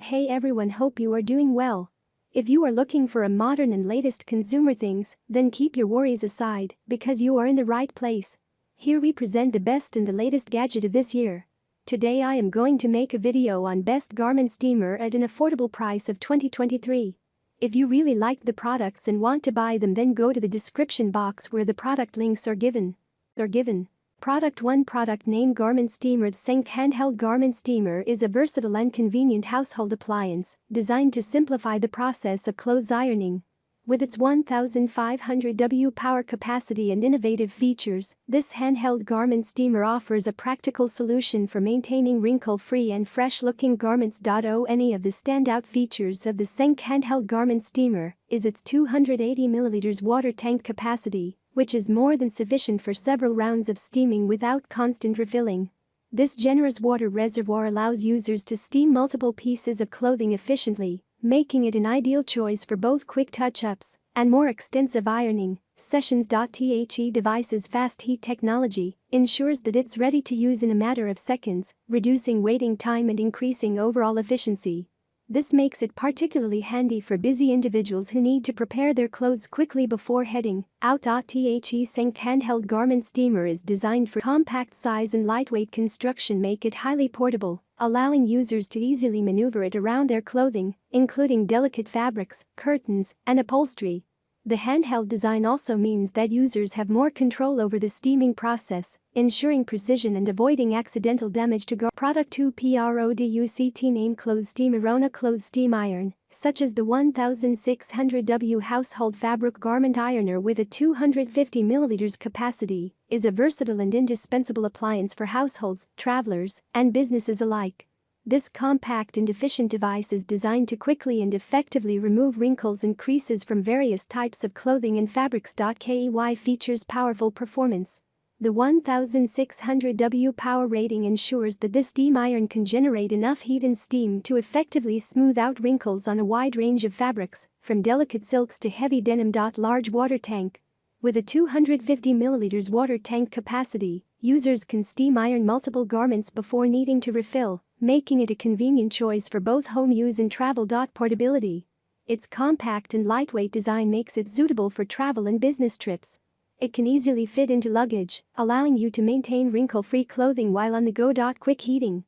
Hey everyone, hope you are doing well. If you are looking for a modern and latest consumer things, then keep your worries aside, because you are in the right place. Here we present the best and the latest gadget of this year. Today I am going to make a video on best garment steamer at an affordable price of 2023. If you really like the products and want to buy them, then go to the description box where the product links are given. Product 1. Product name: Garment Steamer. The Senk Handheld Garment Steamer is a versatile and convenient household appliance designed to simplify the process of clothes ironing. With its 1500 W power capacity and innovative features, this handheld garment steamer offers a practical solution for maintaining wrinkle-free and fresh-looking garments. Any of the standout features of the Senk Handheld Garment Steamer is its 280 ml water tank capacity, which is more than sufficient for several rounds of steaming without constant refilling. This generous water reservoir allows users to steam multiple pieces of clothing efficiently, making it an ideal choice for both quick touch-ups and more extensive ironing sessions. The device's fast heat technology ensures that it's ready to use in a matter of seconds, reducing waiting time and increasing overall efficiency. This makes it particularly handy for busy individuals who need to prepare their clothes quickly before heading out. The Senk Handheld Garment Steamer is designed for compact size and lightweight construction, make it highly portable, allowing users to easily maneuver it around their clothing, including delicate fabrics, curtains, and upholstery. The handheld design also means that users have more control over the steaming process, ensuring precision and avoiding accidental damage to garments. Product 2. Product name: Clothes Steamer. Rowenta Clothes Steam Iron, such as the 1600 W household fabric garment ironer with a 250 ml capacity, is a versatile and indispensable appliance for households, travelers, and businesses alike. This compact and efficient device is designed to quickly and effectively remove wrinkles and creases from various types of clothing and fabrics. KEY features powerful performance. The 1600 W power rating ensures that this steam iron can generate enough heat and steam to effectively smooth out wrinkles on a wide range of fabrics, from delicate silks to heavy denim. Large water tank. With a 250 ml water tank capacity, users can steam iron multiple garments before needing to refill, making it a convenient choice for both home use and travel. Portability. Its compact and lightweight design makes it suitable for travel and business trips. It can easily fit into luggage, allowing you to maintain wrinkle-free clothing while on the go. Quick heating.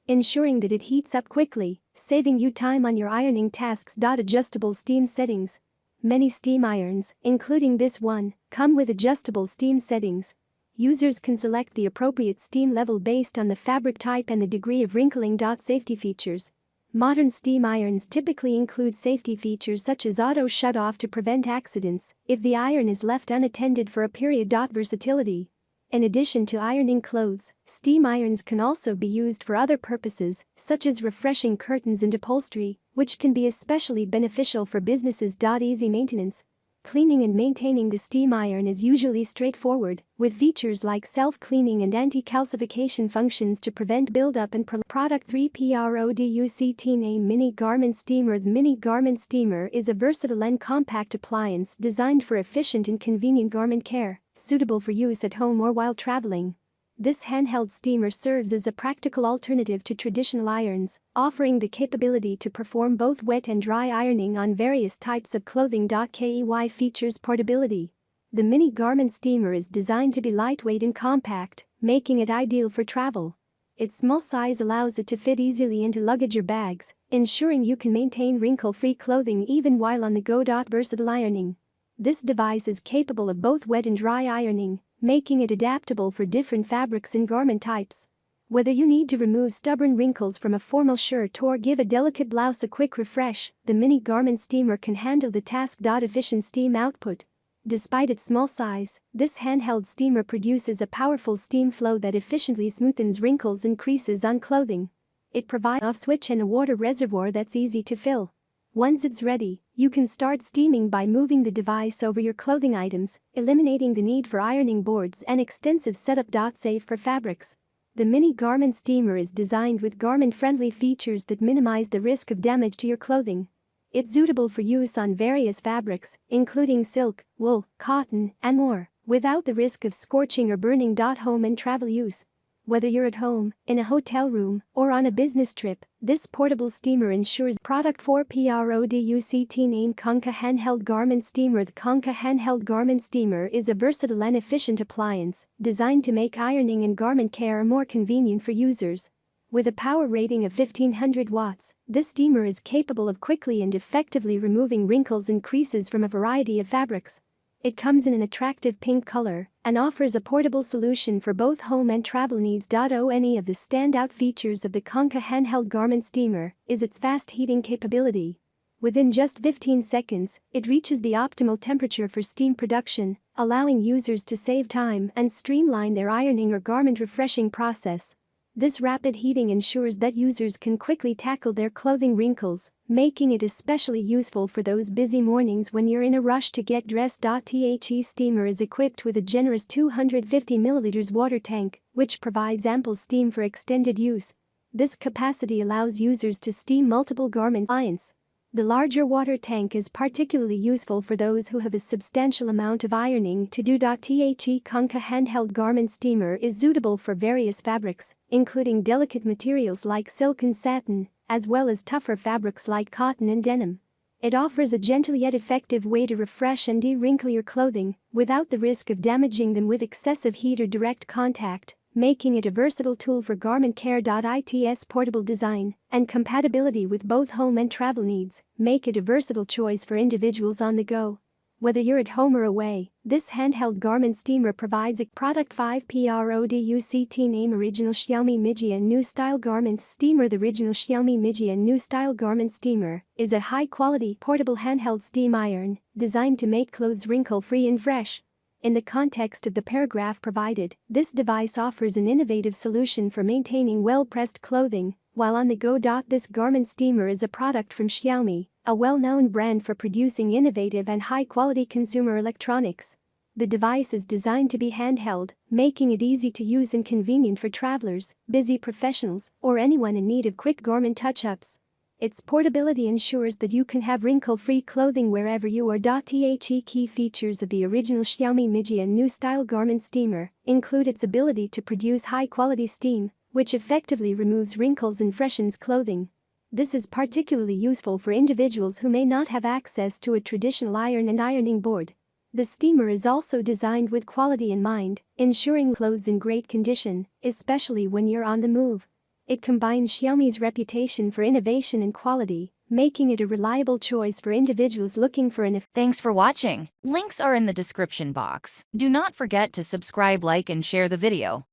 Ensuring that it heats up quickly, saving you time on your ironing tasks. Adjustable steam settings. Many steam irons, including this one, come with adjustable steam settings. Users can select the appropriate steam level based on the fabric type and the degree of wrinkling. Safety features. Modern steam irons typically include safety features such as auto shut-off to prevent accidents if the iron is left unattended for a period. Versatility. In addition to ironing clothes, steam irons can also be used for other purposes, such as refreshing curtains and upholstery, which can be especially beneficial for businesses. Easy maintenance. Cleaning and maintaining the steam iron is usually straightforward, with features like self-cleaning and anti-calcification functions to prevent buildup and Product 3. Product name: Mini Garment Steamer. The Mini Garment Steamer is a versatile and compact appliance designed for efficient and convenient garment care, suitable for use at home or while traveling. This handheld steamer serves as a practical alternative to traditional irons, offering the capability to perform both wet and dry ironing on various types of clothing. KEY features portability. The mini garment steamer is designed to be lightweight and compact, making it ideal for travel. Its small size allows it to fit easily into luggage or bags, ensuring you can maintain wrinkle-free clothing even while on the go. Versatile ironing. This device is capable of both wet and dry ironing, making it adaptable for different fabrics and garment types. Whether you need to remove stubborn wrinkles from a formal shirt or give a delicate blouse a quick refresh, the mini garment steamer can handle the task. Efficient steam output. Despite its small size, this handheld steamer produces a powerful steam flow that efficiently smoothens wrinkles and creases on clothing. It provides an off switch and a water reservoir that's easy to fill. Once it's ready, you can start steaming by moving the device over your clothing items, eliminating the need for ironing boards and extensive setup. Safe for fabrics. The mini garment steamer is designed with garment-friendly features that minimize the risk of damage to your clothing. It's suitable for use on various fabrics, including silk, wool, cotton, and more, without the risk of scorching or burning. Home and travel use. Whether you're at home, in a hotel room, or on a business trip, this portable steamer ensures product. 4 Product name Konka Handheld Garment Steamer. The Konka Handheld Garment Steamer is a versatile and efficient appliance designed to make ironing and garment care more convenient for users. With a power rating of 1500 watts, this steamer is capable of quickly and effectively removing wrinkles and creases from a variety of fabrics. It comes in an attractive pink color and offers a portable solution for both home and travel needs. Any of the standout features of the Konka Handheld Garment Steamer is its fast heating capability. Within just 15 seconds, it reaches the optimal temperature for steam production, allowing users to save time and streamline their ironing or garment refreshing process. This rapid heating ensures that users can quickly tackle their clothing wrinkles, making it especially useful for those busy mornings when you're in a rush to get dressed. The steamer is equipped with a generous 250 ml water tank, which provides ample steam for extended use. This capacity allows users to steam multiple garments. The larger water tank is particularly useful for those who have a substantial amount of ironing to do. The Konka Handheld Garment Steamer is suitable for various fabrics, including delicate materials like silk and satin, as well as tougher fabrics like cotton and denim. It offers a gentle yet effective way to refresh and de-wrinkle your clothing without the risk of damaging them with excessive heat or direct contact, making it a versatile tool for garment care. Its portable design and compatibility with both home and travel needs make it a versatile choice for individuals on the go. Whether you're at home or away, this handheld garment steamer provides a product. 5 Product name Original Xiaomi Mijia New Style Garment Steamer. The original Xiaomi Mijia New Style Garment Steamer is a high-quality, portable handheld steam iron designed to make clothes wrinkle-free and fresh. In the context of the paragraph provided, this device offers an innovative solution for maintaining well-pressed clothing while on the go. This garment steamer is a product from Xiaomi, a well-known brand for producing innovative and high-quality consumer electronics. The device is designed to be handheld, making it easy to use and convenient for travelers, busy professionals, or anyone in need of quick garment touch-ups. Its portability ensures that you can have wrinkle-free clothing wherever you are. The key features of the original Xiaomi Mijia New Style Garment Steamer include its ability to produce high-quality steam, which effectively removes wrinkles and freshens clothing. This is particularly useful for individuals who may not have access to a traditional iron and ironing board. The steamer is also designed with quality in mind, ensuring clothes in great condition, especially when you're on the move. It combines Xiaomi's reputation for innovation and quality, making it a reliable choice for individuals looking for an. Thanks for watching. Links are in the description box. Do not forget to subscribe, like, and share the video.